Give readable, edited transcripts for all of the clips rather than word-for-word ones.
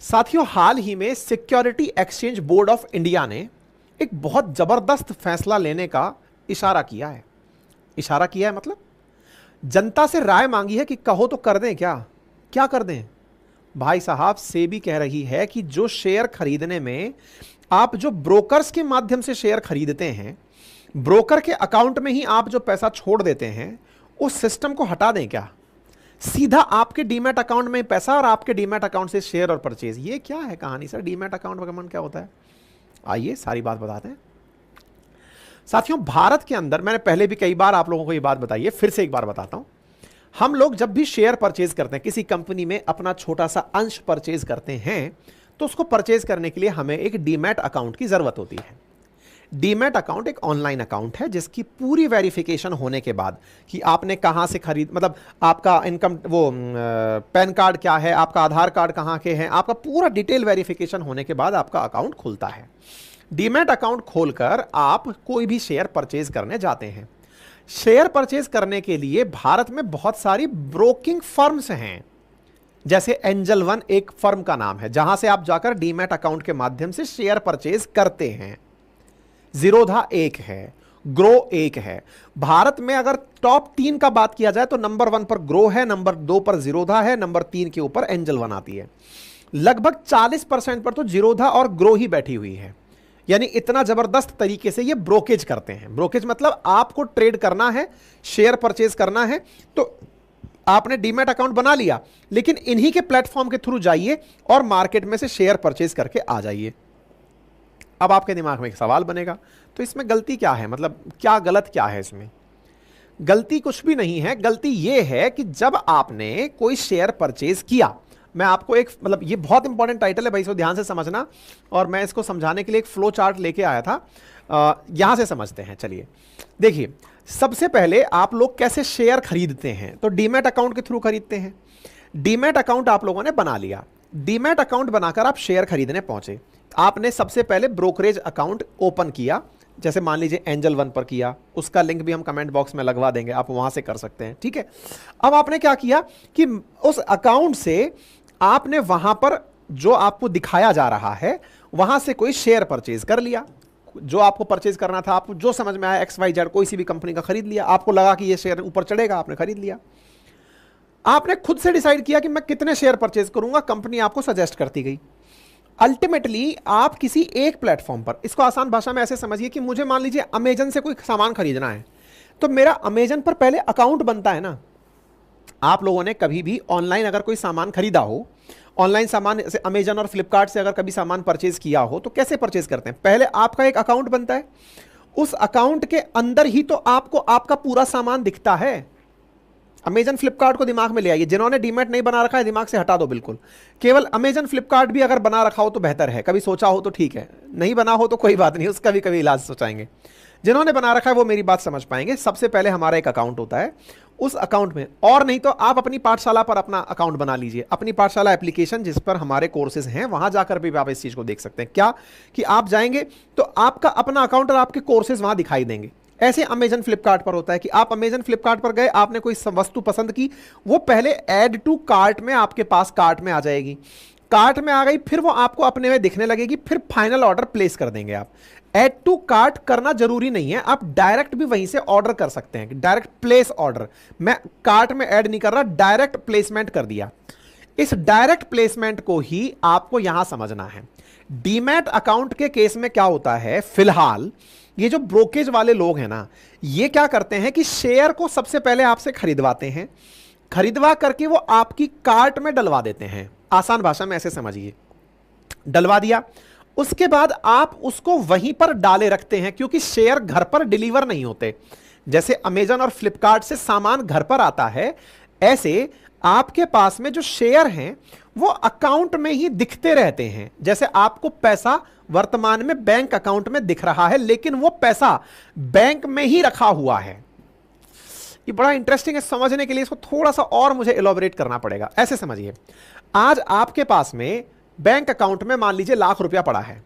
साथियों, हाल ही में security exchange board of India ने एक बहुत जबरदस्त फैसला लेने का इशारा किया है। इशारा किया है मतलब जनता से राय मांगी है कि कहो तो कर दें। क्या क्या कर दें भाई साहब? सेबी कह रही है कि जो शेयर खरीदने में आप जो ब्रोकर्स के माध्यम से शेयर खरीदते हैं, ब्रोकर के अकाउंट में ही आप जो पैसा छोड़ देते हैं, उस सिस्टम को हटा दें। क्या सीधा आपके डीमैट अकाउंट में पैसा और आपके डीमैट अकाउंट से शेयर और परचेज? ये क्या है कहानी सर? डीमैट अकाउंट वगैरह क्या होता है? आइए सारी बात बताते हैं। साथियों, भारत के अंदर मैंने पहले भी कई बार आप लोगों को ये बात बताई है, फिर से एक बार बताता हूं। हम लोग जब भी शेयर परचेज करते हैं, किसी कंपनी में अपना छोटा सा अंश परचेज करते हैं, तो उसको परचेज करने के लिए हमें एक डीमैट अकाउंट की जरूरत होती है। डीमैट अकाउंट एक ऑनलाइन अकाउंट है जिसकी पूरी वेरिफिकेशन होने के बाद कि आपने कहां से खरीद, मतलब आपका इनकम, वो पैन कार्ड क्या है, आपका आधार कार्ड कहां के हैं, आपका पूरा डिटेल वेरिफिकेशन होने के बाद आपका अकाउंट खुलता है। डीमैट अकाउंट खोलकर आप कोई भी शेयर परचेज करने जाते हैं। शेयर परचेज करने के लिए भारत में बहुत सारी ब्रोकिंग फर्म्स हैं, जैसे एंजल वन एक फर्म का नाम है जहां से आप जाकर डीमैट अकाउंट के माध्यम से शेयर परचेज करते हैं। जीरोधा एक है, ग्रो एक है। भारत में अगर टॉप 3 का बात किया जाए तो नंबर 1 पर ग्रो है, नंबर 2 पर जीरोधा है, नंबर 3 के ऊपर एंजल वन आती है। लगभग 40% पर तो जीरोधा और ग्रो ही बैठी हुई है। यानी इतना जबरदस्त तरीके से ये ब्रोकेज करते हैं। ब्रोकेज मतलब आपको ट्रेड करना है, शेयर परचेज करना है, तो आपने डीमैट अकाउंट बना लिया, लेकिन इन्हीं के प्लेटफॉर्म के थ्रू जाइए और मार्केट में से शेयर परचेज करके आ जाइए। अब आपके दिमाग में एक सवाल बनेगा, तो इसमें गलती क्या है? मतलब क्या गलत क्या है इसमें? गलती कुछ भी नहीं है। गलती यह है कि जब आपने कोई शेयर परचेज किया, मैं आपको एक, मतलब ये बहुत इंपॉर्टेंट टाइटल है भाई, इसको ध्यान से समझना, और मैं इसको समझाने के लिए एक फ्लो चार्ट लेके आया था, यहां से समझते हैं। चलिए देखिए, सबसे पहले आप लोग कैसे शेयर खरीदते हैं? तो डीमैट अकाउंट के थ्रू खरीदते हैं। डीमैट अकाउंट आप लोगों ने बना लिया। डीमैट अकाउंट बनाकर आप शेयर खरीदने पहुंचे। आपने सबसे पहले ब्रोकरेज अकाउंट ओपन किया, जैसे मान लीजिए एंजल वन पर किया, उसका लिंक भी हम कमेंट बॉक्स में लगवा देंगे, आप वहां से कर सकते हैं, ठीक है। अब आपने क्या किया कि उस अकाउंट से आपने वहां पर जो आपको दिखाया जा रहा है वहां से कोई शेयर परचेज कर लिया। जो आपको परचेज करना था, आपको जो समझ में आया, XYZ कोई सी भी कंपनी का खरीद लिया। आपको लगा कि ये शेयर ऊपर चढ़ेगा, आपने खरीद लिया। आपने खुद से डिसाइड किया कि मैं कितने शेयर परचेज करूंगा, कंपनी आपको सजेस्ट करती गई। अल्टीमेटली आप किसी एक प्लेटफॉर्म पर, इसको आसान भाषा में ऐसे समझिए कि मुझे मान लीजिए अमेजन से कोई सामान खरीदना है, तो मेरा अमेजन पर पहले अकाउंट बनता है ना। आप लोगों ने कभी भी ऑनलाइन अगर कोई सामान खरीदा हो, ऑनलाइन सामान जैसे अमेजन और फ्लिपकार्ट से अगर कभी सामान परचेज किया हो, तो कैसे परचेज करते हैं? पहले आपका एक अकाउंट बनता है, उस अकाउंट के अंदर ही तो आपको आपका पूरा सामान दिखता है। अमेजन फ्लिपकार्ट को दिमाग में ले आइए। जिन्होंने डीमैट नहीं बना रखा है दिमाग से हटा दो बिल्कुल। केवल अमेजन फ्लिपकार्ट भी अगर बना रखा हो तो बेहतर है, कभी सोचा हो तो ठीक है, नहीं बना हो तो कोई बात नहीं, उसका भी कभी इलाज सोचाएंगे। जिन्होंने बना रखा है वो मेरी बात समझ पाएंगे। सबसे पहले हमारा एक अकाउंट होता है, उस अकाउंट में, और नहीं तो आप अपनी पाठशाला पर अपना अकाउंट बना लीजिए। अपनी पाठशाला एप्लीकेशन जिस पर हमारे कोर्सेज हैं, वहां जाकर भी आप इस चीज को देख सकते हैं। क्या कि आप जाएंगे तो आपका अपना अकाउंट और आपके कोर्सेज वहां दिखाई देंगे। ऐसे अमेजन फ्लिपकार्ट पर होता है कि आप अमेजन फ्लिपकार्ट पर गए, आपने कोई वस्तु पसंद की, वो पहले ऐड टू कार्ट में आपके पास कार्ट में आ जाएगी। कार्ट में आ गई, फिर वो आपको अपने में दिखने लगेगी, फिर फाइनल ऑर्डर प्लेस कर देंगे आप। ऐड टू कार्ट करना जरूरी नहीं है, आप डायरेक्ट भी वहीं से ऑर्डर कर सकते हैं। डायरेक्ट प्लेस ऑर्डर, मैं कार्ट में ऐड नहीं कर रहा, डायरेक्ट प्लेसमेंट कर दिया। इस डायरेक्ट प्लेसमेंट को ही आपको यहां समझना है। डीमैट अकाउंट के केस में क्या होता है, फिलहाल ये जो ब्रोकेज वाले लोग हैं ना, ये क्या करते हैं कि शेयर को सबसे पहले आपसे खरीदवाते हैं, खरीदवा करके वो आपकी कार्ट में डलवा देते हैं। आसान भाषा में ऐसे समझिए, डलवा दिया, उसके बाद आप उसको वहीं पर डाले रखते हैं, क्योंकि शेयर घर पर डिलीवर नहीं होते। जैसे अमेजन और फ्लिपकार्ट से सामान घर पर आता है, ऐसे आपके पास में जो शेयर हैं वो अकाउंट में ही दिखते रहते हैं। जैसे आपको पैसा वर्तमान में बैंक अकाउंट में दिख रहा है, लेकिन वो पैसा बैंक में ही रखा हुआ है। ये बड़ा इंटरेस्टिंग है, समझने के लिए इसको थोड़ा सा और मुझे एलोबरेट करना पड़ेगा। ऐसे समझिए, आज आपके पास में बैंक अकाउंट में मान लीजिए ₹1,00,000 पड़ा है।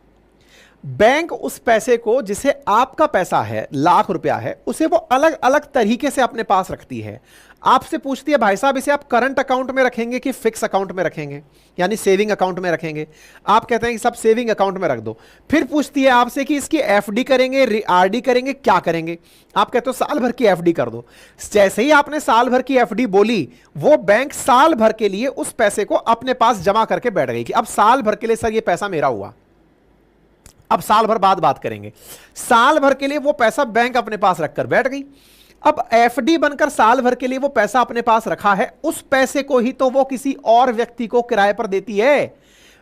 बैंक उस पैसे को, जिसे आपका पैसा है, लाख रुपया है, उसे वो अलग अलग तरीके से अपने पास रखती है। आपसे पूछती है भाई साहब इसे आप करंट अकाउंट में रखेंगे कि फिक्स अकाउंट में रखेंगे, यानी सेविंग अकाउंट में रखेंगे। आप कहते हैं कि सब सेविंग अकाउंट में रख दो। फिर पूछती है आपसे कि इसकी एफडी करेंगे, आरडी करेंगे, क्या करेंगे। आप कहते हो साल भर की एफडी कर दो। जैसे ही आपने साल भर की एफडी बोली, वो बैंक साल भर के लिए उस पैसे को अपने पास जमा करके बैठ गई कि अब साल भर के लिए सर ये पैसा मेरा हुआ, अब साल भर बाद बात करेंगे। साल भर के लिए वो पैसा बैंक अपने पास रखकर बैठ गई। अब एफडी बनकर साल भर के लिए वो पैसा अपने पास रखा है, उस पैसे को ही तो वो किसी और व्यक्ति को किराए पर देती है।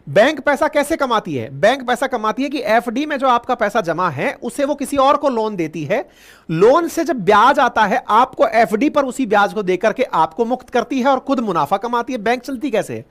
बैंक पैसा कैसे कमाती है? बैंक पैसा कमाती है कि एफडी में जो आपका पैसा जमा है उसे वो किसी और को लोन देती है। लोन से जब ब्याज आता है, आपको एफडी पर उसी ब्याज को देकर के आपको मुक्त करती है और खुद मुनाफा कमाती है। बैंक चलती कैसे है?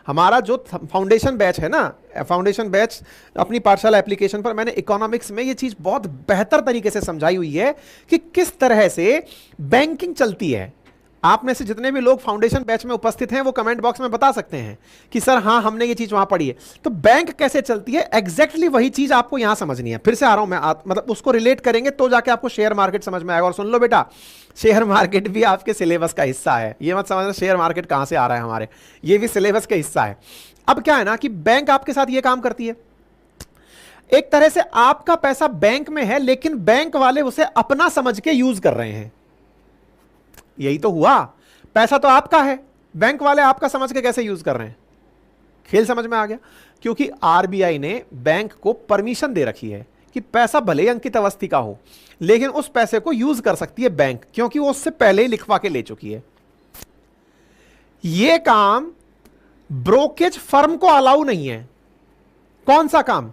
हमारा जो फाउंडेशन बैच है ना, फाउंडेशन बैच अपनी पाठशाला एप्लीकेशन पर मैंने इकोनॉमिक्स में ये चीज बहुत बेहतर तरीके से समझाई हुई है कि किस तरह से बैंकिंग चलती है। आप में से जितने भी लोग फाउंडेशन बैच में उपस्थित हैं वो कमेंट बॉक्स में बता सकते हैं कि सर हाँ हमने ये चीज वहां पढ़ी है। तो बैंक कैसे चलती है, एग्जैक्टली वही चीज आपको यहां समझनी है। फिर से आ रहा हूं मैं, मतलब उसको रिलेट करेंगे तो जाके आपको शेयर मार्केट समझ में आएगा। और सुन लो बेटा, शेयर मार्केट भी आपके सिलेबस का हिस्सा है। ये मत समझना शेयर मार्केट कहां से आ रहा है हमारे, ये भी सिलेबस का हिस्सा है। अब क्या है ना कि बैंक आपके साथ ये काम करती है, एक तरह से आपका पैसा बैंक में है लेकिन बैंक वाले उसे अपना समझ के यूज कर रहे हैं। यही तो हुआ, पैसा तो आपका है, बैंक वाले आपका समझ के कैसे यूज कर रहे हैं। खेल समझ में आ गया? क्योंकि आरबीआई ने बैंक को परमिशन दे रखी है कि पैसा भले ही अंकित अवस्थी हो लेकिन उस पैसे को यूज कर सकती है बैंक, क्योंकि वो उससे पहले ही लिखवा के ले चुकी है। यह काम ब्रोकेज फर्म को अलाउ नहीं है। कौन सा काम?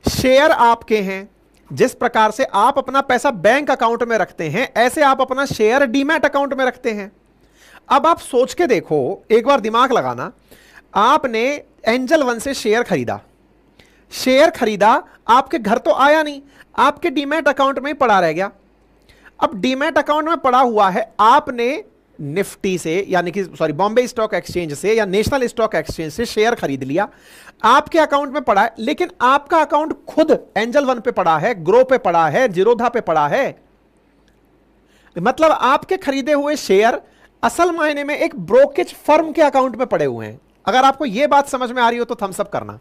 शेयर आपके हैं, जिस प्रकार से आप अपना पैसा बैंक अकाउंट में रखते हैं ऐसे आप अपना शेयर डीमैट अकाउंट में रखते हैं। अब आप सोच के देखो, एक बार दिमाग लगाना, आपने एंजल वन से शेयर खरीदा, शेयर खरीदा, आपके घर तो आया नहीं, आपके डीमैट अकाउंट में ही पड़ा रह गया। अब डीमैट अकाउंट में पड़ा हुआ है, आपने निफ्टी से यानी कि सॉरी बॉम्बे स्टॉक एक्सचेंज से या नेशनल स्टॉक एक्सचेंज से शेयर खरीद लिया, आपके अकाउंट में पड़ा है, लेकिन आपका अकाउंट खुद एंजल वन पे पड़ा है, ग्रो पे पड़ा है, जीरोधा पे पड़ा है। मतलब आपके खरीदे हुए शेयर असल मायने में एक ब्रोकेज फर्म के अकाउंट में पड़े हुए हैं। अगर आपको यह बात समझ में आ रही हो तो थम्स अप करना।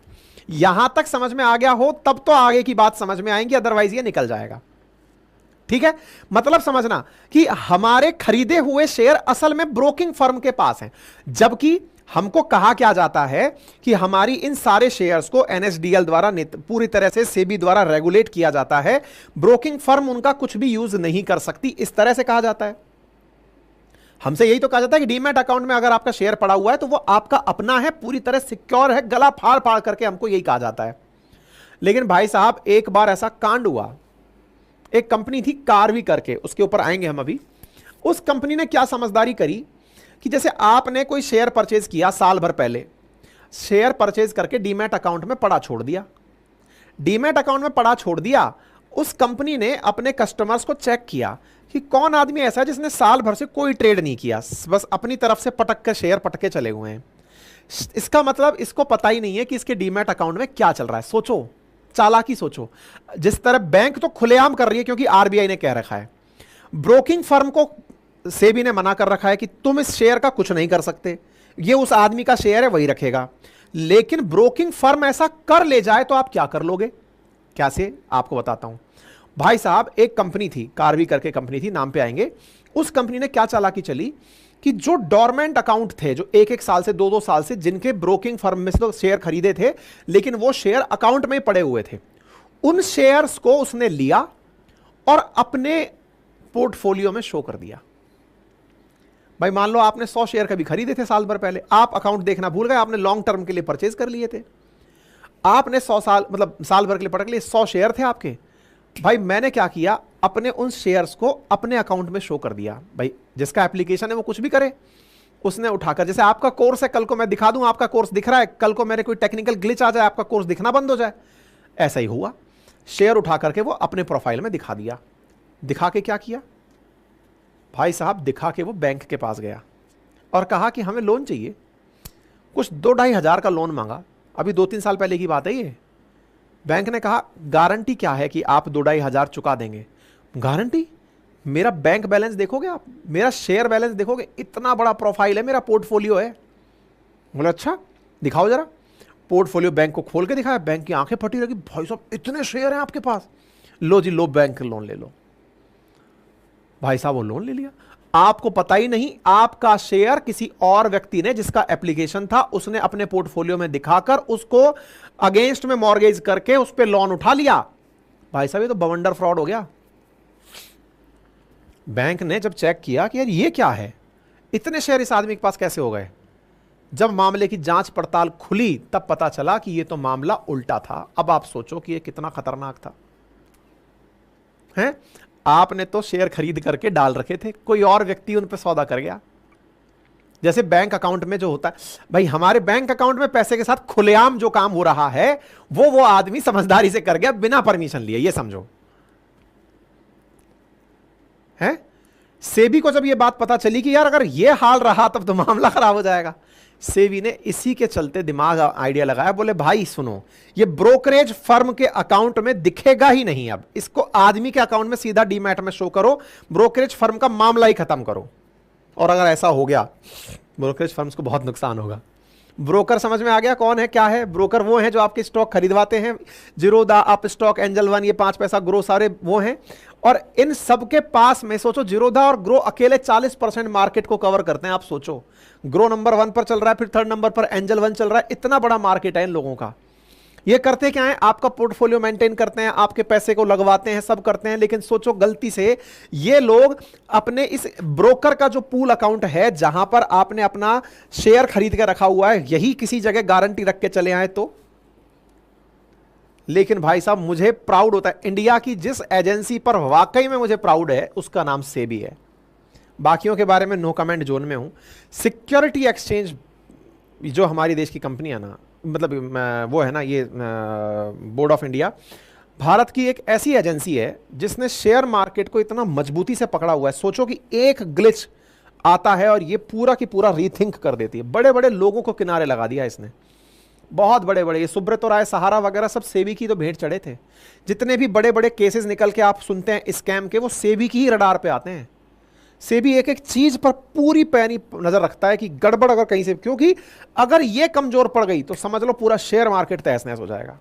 यहां तक समझ में आ गया हो तब तो आगे की बात समझ में आएंगी, अदरवाइज ये निकल जाएगा। ठीक है, मतलब समझना कि हमारे खरीदे हुए शेयर असल में ब्रोकिंग फर्म के पास हैं, जबकि हमको कहा क्या जाता है कि हमारी इन सारे शेयर्स को एनएसडीएल द्वारा पूरी तरह से सेबी द्वारा रेगुलेट किया जाता है। ब्रोकिंग फर्म उनका कुछ भी यूज नहीं कर सकती, इस तरह से कहा जाता है। हमसे यही तो कहा जाता है कि डीमैट अकाउंट में अगर आपका शेयर पड़ा हुआ है तो वो आपका अपना है, पूरी तरह सिक्योर है, गला फाड़ फाड़ करके हमको यही कहा जाता है। लेकिन भाई साहब एक बार ऐसा कांड हुआ, एक कंपनी थी कारवी करके, उसके ऊपर आएंगे हम अभी। उस कंपनी ने क्या समझदारी करी कि जैसे आपने कोई शेयर परचेज किया साल भर पहले, शेयर परचेज करके डीमैट अकाउंट में पड़ा छोड़ दिया, डीमैट अकाउंट में पड़ा छोड़ दिया। उस कंपनी ने अपने कस्टमर्स को चेक किया कि कौन आदमी ऐसा है जिसने साल भर से कोई ट्रेड नहीं किया, बस अपनी तरफ से पटक कर शेयर पटके चले हुए हैं। इसका मतलब इसको पता ही नहीं है कि इसके डीमैट अकाउंट में क्या चल रहा है। सोचो, चालाकी सोचो। जिस तरह बैंक तो खुलेआम कर रही है क्योंकि आरबीआई ने कह रखा है, ब्रोकिंग फर्म को सेबी ने मना कर रखा है कि तुम इस शेयर का कुछ नहीं कर सकते, ये उस आदमी का शेयर है वही रखेगा। लेकिन ब्रोकिंग फर्म ऐसा कर ले जाए तो आप क्या कर लोगे? कैसे, आपको बताता हूं। भाई साहब एक कंपनी थी, कारवी करके कंपनी थी, नाम पे आएंगे। उस कंपनी ने क्या चालाकी चली कि जो डोरमेंट अकाउंट थे, जो एक एक साल से दो दो साल से जिनके ब्रोकिंग फर्म में से तो शेयर खरीदे थे लेकिन वो शेयर अकाउंट में पड़े हुए थे, उन शेयर्स को उसने लिया और अपने पोर्टफोलियो में शो कर दिया। भाई मान लो आपने 100 शेयर कभी खरीदे थे साल भर पहले, आप अकाउंट देखना भूल गए, आपने लॉन्ग टर्म के लिए परचेज कर लिए थे, आपने 100 साल मतलब साल भर के लिए पटक लिए, 100 शेयर थे आपके। भाई मैंने क्या किया, अपने उन शेयर्स को अपने अकाउंट में शो कर दिया। भाई जिसका एप्लीकेशन है वो कुछ भी करे, उसने उठाकर, जैसे आपका कोर्स है, कल को मैं दिखा दूं आपका कोर्स दिख रहा है, कल को मेरे कोई टेक्निकल ग्लिच आ जाए आपका कोर्स दिखना बंद हो जाए, ऐसा ही हुआ। शेयर उठा करके वो अपने प्रोफाइल में दिखा दिया। दिखा के क्या किया भाई साहब, दिखा के वो बैंक के पास गया और कहा कि हमें लोन चाहिए। कुछ 2-2.5 हज़ार का लोन मांगा, अभी 2-3 साल पहले की बात है ये। बैंक ने कहा गारंटी क्या है कि आप 2-2.5 हज़ार चुका देंगे? गारंटी? मेरा बैंक बैलेंस देखोगे आप, मेरा शेयर बैलेंस देखोगे, इतना बड़ा प्रोफाइल है, मेरा पोर्टफोलियो है। बोले अच्छा दिखाओ जरा। पोर्टफोलियो बैंक को खोल के दिखाया, बैंक की आंखें फटी रही, भाई साहब इतने शेयर हैं आपके पास, लो जी लो बैंक लोन ले लो। भाई साहब वो लोन ले लिया। आपको पता ही नहीं, आपका शेयर किसी और व्यक्ति ने, जिसका एप्लीकेशन था, उसने अपने पोर्टफोलियो में दिखाकर उसको अगेंस्ट में मॉर्गेज करके उस पर लोन उठा लिया। भाई साहब ये तो बवंडर फ्रॉड हो गया। बैंक ने जब चेक किया कि यार ये क्या है, इतने शेयर इस आदमी के पास कैसे हो गए, जब मामले की जांच पड़ताल खुली तब पता चला कि ये तो मामला उल्टा था। अब आप सोचो कि ये कितना खतरनाक था। हैं? आपने तो शेयर खरीद करके डाल रखे थे, कोई और व्यक्ति उन पे सौदा कर गया। जैसे बैंक अकाउंट में जो होता है, भाई हमारे बैंक अकाउंट में पैसे के साथ खुलेआम जो काम हो रहा है वो आदमी समझदारी से कर गया बिना परमिशन लिए, ये समझो। है? सेबी को जब ये बात पता चली कि यार अगर ये हाल रहा तब तो मामला खराब हो जाएगा, सेबी ने इसी के चलते दिमाग आइडिया लगाया, बोले भाई सुनो, ये ब्रोकरेज फर्म के अकाउंट में दिखेगा ही नहीं, अब इसको आदमी के अकाउंट में सीधा डीमैट में शो करो, ब्रोकरेज फर्म का मामला ही खत्म करो। और अगर ऐसा हो गया ब्रोकरेज फर्म्स को बहुत नुकसान होगा। ब्रोकर समझ में आ गया कौन है क्या है? ब्रोकर वो हैं जो आपके स्टॉक खरीदवाते हैं, Zerodha, up stock, angel one, ये 5 पैसा, ग्रो, सारे वो हैं। और इन सब के पास में सोचो, जीरोधा और ग्रो अकेले 40% मार्केट को कवर करते हैं। आप सोचो, ग्रो नंबर 1 पर चल रहा है, फिर 3rd नंबर पर एंजल वन चल रहा है, इतना बड़ा मार्केट है इन लोगों का। ये करते क्या है? आपका पोर्टफोलियो मेंटेन करते हैं, आपके पैसे को लगवाते हैं, सब करते हैं। लेकिन सोचो गलती से ये लोग अपने इस ब्रोकर का जो पूल अकाउंट है, जहां पर आपने अपना शेयर खरीद के रखा हुआ है, यही किसी जगह गारंटी रख के चले आए तो। लेकिन भाई साहब मुझे प्राउड होता है, इंडिया की जिस एजेंसी पर वाकई में मुझे प्राउड है उसका नाम सेबी है। बाकियों के बारे में नो कमेंट जोन में हूं। सिक्योरिटी एक्सचेंज जो हमारी देश की कंपनी है ना, मतलब वो है ना, ये बोर्ड ऑफ इंडिया, भारत की एक ऐसी एजेंसी है जिसने शेयर मार्केट को इतना मजबूती से पकड़ा हुआ है। सोचो कि एक ग्लिच आता है और ये पूरा की पूरा रीथिंक कर देती है। बड़े बड़े लोगों को किनारे लगा दिया इसने, बहुत बड़े बड़े, ये सुब्रतो राय, सहारा वगैरह सब सेबी की तो भेंट चढ़े थे। जितने भी बड़े बड़े केसेस निकल के आप सुनते हैं स्कैम के, वो सेबी की ही रडार पे आते हैं। सेबी एक एक चीज पर पूरी पैनी नजर रखता है कि गड़बड़ अगर कहीं से, क्योंकि अगर ये कमजोर पड़ गई तो समझ लो पूरा शेयर मार्केट तहस नहस हो जाएगा।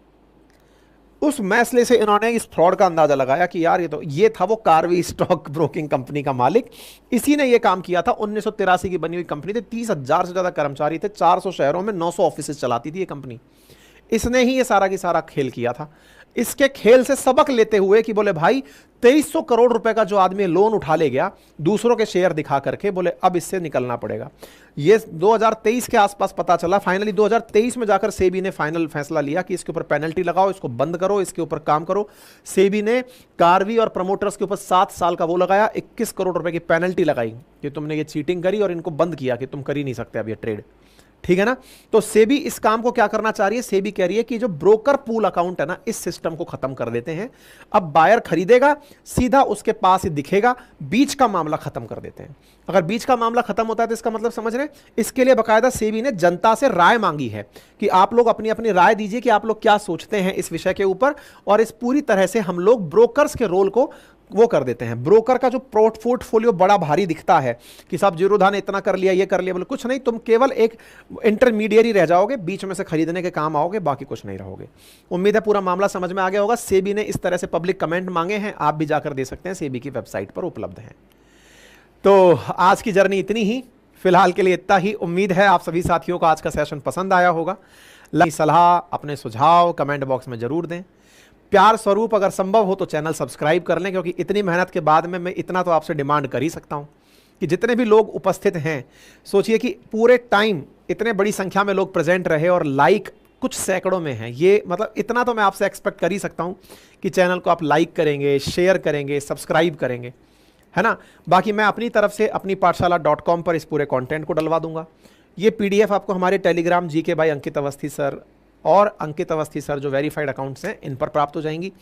उस मैसले से इन्होंने इस फ्रॉड का अंदाजा लगाया कि यार ये था वो कार्वी स्टॉक ब्रोकिंग कंपनी का मालिक, इसी ने ये काम किया था। 1983 की बनी हुई कंपनी थी, 30,000 से ज्यादा कर्मचारी थे, 400 शहरों में 900 ऑफिस चलाती थी ये कंपनी। इसने ही ये सारा की सारा खेल किया था। इसके खेल से सबक लेते हुए कि बोले भाई 2300 करोड़ रुपए का जो आदमी लोन उठा ले गया दूसरों के शेयर दिखा करके, बोले अब इससे निकलना पड़ेगा। ये 2023 के आसपास पता चला। फाइनली 2023 में जाकर सेबी ने फाइनल फैसला लिया कि इसके ऊपर पेनल्टी लगाओ, इसको बंद करो, इसके ऊपर काम करो। सेबी ने कार्वी और प्रमोटर्स के ऊपर 7 साल का वो लगाया, 21 करोड़ रुपए की पेनल्टी लगाई कि तुमने ये चीटिंग करी, और इनको बंद किया कि तुम कर ही नहीं सकते अब ये ट्रेड। ठीक है ना? तो सेबी इस काम को क्या करना चाह रही है? सेबी कह रही है कि जो ब्रोकर पूल अकाउंट है ना, इस सिस्टम को खत्म कर देते हैं। अब बायर खरीदेगा, सीधा उसके पास ही दिखेगा, बीच का मामला खत्म कर देते हैं। अगर बीच का मामला खत्म होता है तो इसका मतलब समझ रहे हैं, इसके लिए बकायदा सेबी ने जनता से राय मांगी है कि आप लोग अपनी अपनी राय दीजिए कि आप लोग क्या सोचते हैं इस विषय के ऊपर। और इस पूरी तरह से हम लोग ब्रोकर्स के रोल को वो कर देते हैं। ब्रोकर का जो पोर्टफोलियो बड़ा भारी दिखता है कि साहब जीरोधा ने इतना कर लिया, ये कर लिया, बोले कुछ नहीं, तुम केवल एक इंटरमीडिएरी रह जाओगे, बीच में से खरीदने के काम आओगे, बाकी कुछ नहीं रहोगे। उम्मीद है पूरा मामला समझ में आ गया होगा। सेबी ने इस तरह से पब्लिक कमेंट मांगे हैं, आप भी जाकर दे सकते हैं, सेबी की वेबसाइट पर उपलब्ध है। तो आज की जर्नी इतनी ही, फिलहाल के लिए इतना ही। उम्मीद है आप सभी साथियों को आज का सेशन पसंद आया होगा। सलाह, अपने सुझाव कमेंट बॉक्स में जरूर दें। प्यार स्वरूप अगर संभव हो तो चैनल सब्सक्राइब कर लें, क्योंकि इतनी मेहनत के बाद में मैं इतना तो आपसे डिमांड कर ही सकता हूं कि जितने भी लोग उपस्थित हैं, सोचिए कि पूरे टाइम इतने बड़ी संख्या में लोग प्रेजेंट रहे और लाइक कुछ सैकड़ों में है। ये मतलब इतना तो मैं आपसे एक्सपेक्ट कर ही सकता हूं कि चैनल को आप लाइक करेंगे, शेयर करेंगे, सब्सक्राइब करेंगे, है ना? बाकी मैं अपनी तरफ से अपनी पाठशाला.com पर इस पूरे कंटेंट को डलवा दूंगा। ये पीडीएफ आपको हमारे Telegram GK by Ankit Awasthi sir और अंकित अवस्थी सर जो वेरीफाइड अकाउंट्स हैं इन पर प्राप्त हो जाएंगी।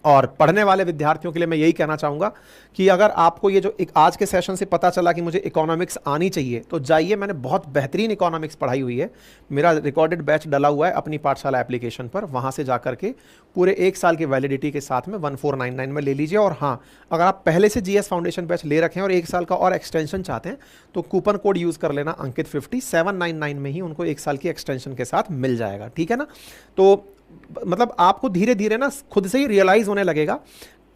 और पढ़ने वाले विद्यार्थियों के लिए मैं यही कहना चाहूँगा कि अगर आपको ये जो एक आज के सेशन से पता चला कि मुझे इकोनॉमिक्स आनी चाहिए, तो जाइए, मैंने बहुत बेहतरीन इकोनॉमिक्स पढ़ाई हुई है, मेरा रिकॉर्डेड बैच डला हुआ है अपनी पाठशाला एप्लीकेशन पर, वहाँ से जा करके पूरे 1 साल की वैलिडिटी के साथ में 1499 में ले लीजिए। और हाँ, अगर आप पहले से GS फाउंडेशन बैच ले रखें और 1 साल का और एक्सटेंशन चाहते हैं तो कूपन कोड यूज़ कर लेना अंकित 50, 799 में ही उनको 1 साल की एक्सटेंशन के साथ मिल जाएगा, ठीक है ना। तो मतलब आपको धीरे धीरे ना खुद से ही रियलाइज होने लगेगा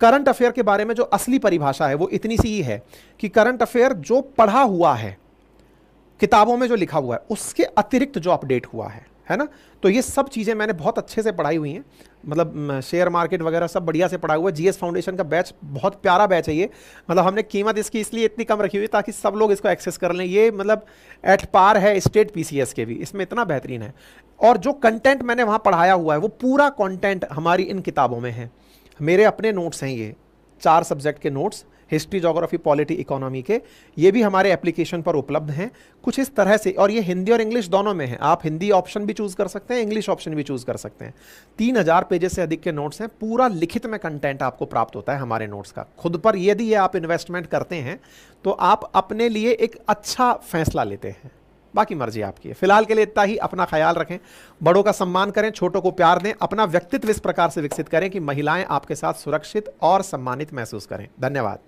करंट अफेयर के बारे में जो असली परिभाषा है वो इतनी सी ही है कि करंट अफेयर जो पढ़ा हुआ है, किताबों में जो लिखा हुआ है, उसके अतिरिक्त जो अपडेट हुआ है ना। तो ये सब चीज़ें मैंने बहुत अच्छे से पढ़ाई हुई हैं, मतलब शेयर मार्केट वगैरह सब बढ़िया से पढ़ा हुआ है। GS फाउंडेशन का बैच बहुत प्यारा बैच है ये, मतलब हमने कीमत इसकी इसलिए इतनी कम रखी हुई है ताकि सब लोग इसको एक्सेस कर लें। ये मतलब एट पार है स्टेट PCS के भी, इसमें इतना बेहतरीन है। और जो कंटेंट मैंने वहाँ पढ़ाया हुआ है वो पूरा कंटेंट हमारी इन किताबों में है। मेरे अपने नोट्स हैं, ये 4 सब्जेक्ट के notes, history, geography, polity, economy के, ये भी हमारे एप्लीकेशन पर उपलब्ध हैं कुछ इस तरह से। और ये हिंदी और इंग्लिश दोनों में है, आप हिंदी ऑप्शन भी चूज़ कर सकते हैं, इंग्लिश ऑप्शन भी चूज़ कर सकते हैं। 3000 पेजेस से अधिक के नोट्स हैं, पूरा लिखित में कंटेंट आपको प्राप्त होता है हमारे नोट्स का। खुद पर यदि ये आप इन्वेस्टमेंट करते हैं तो आप अपने लिए एक अच्छा फैसला लेते हैं, बाकी मर्जी आपकी है। फिलहाल के लिए इतना ही, अपना ख्याल रखें, बड़ों का सम्मान करें, छोटों को प्यार दें, अपना व्यक्तित्व इस प्रकार से विकसित करें कि महिलाएं आपके साथ सुरक्षित और सम्मानित महसूस करें। धन्यवाद।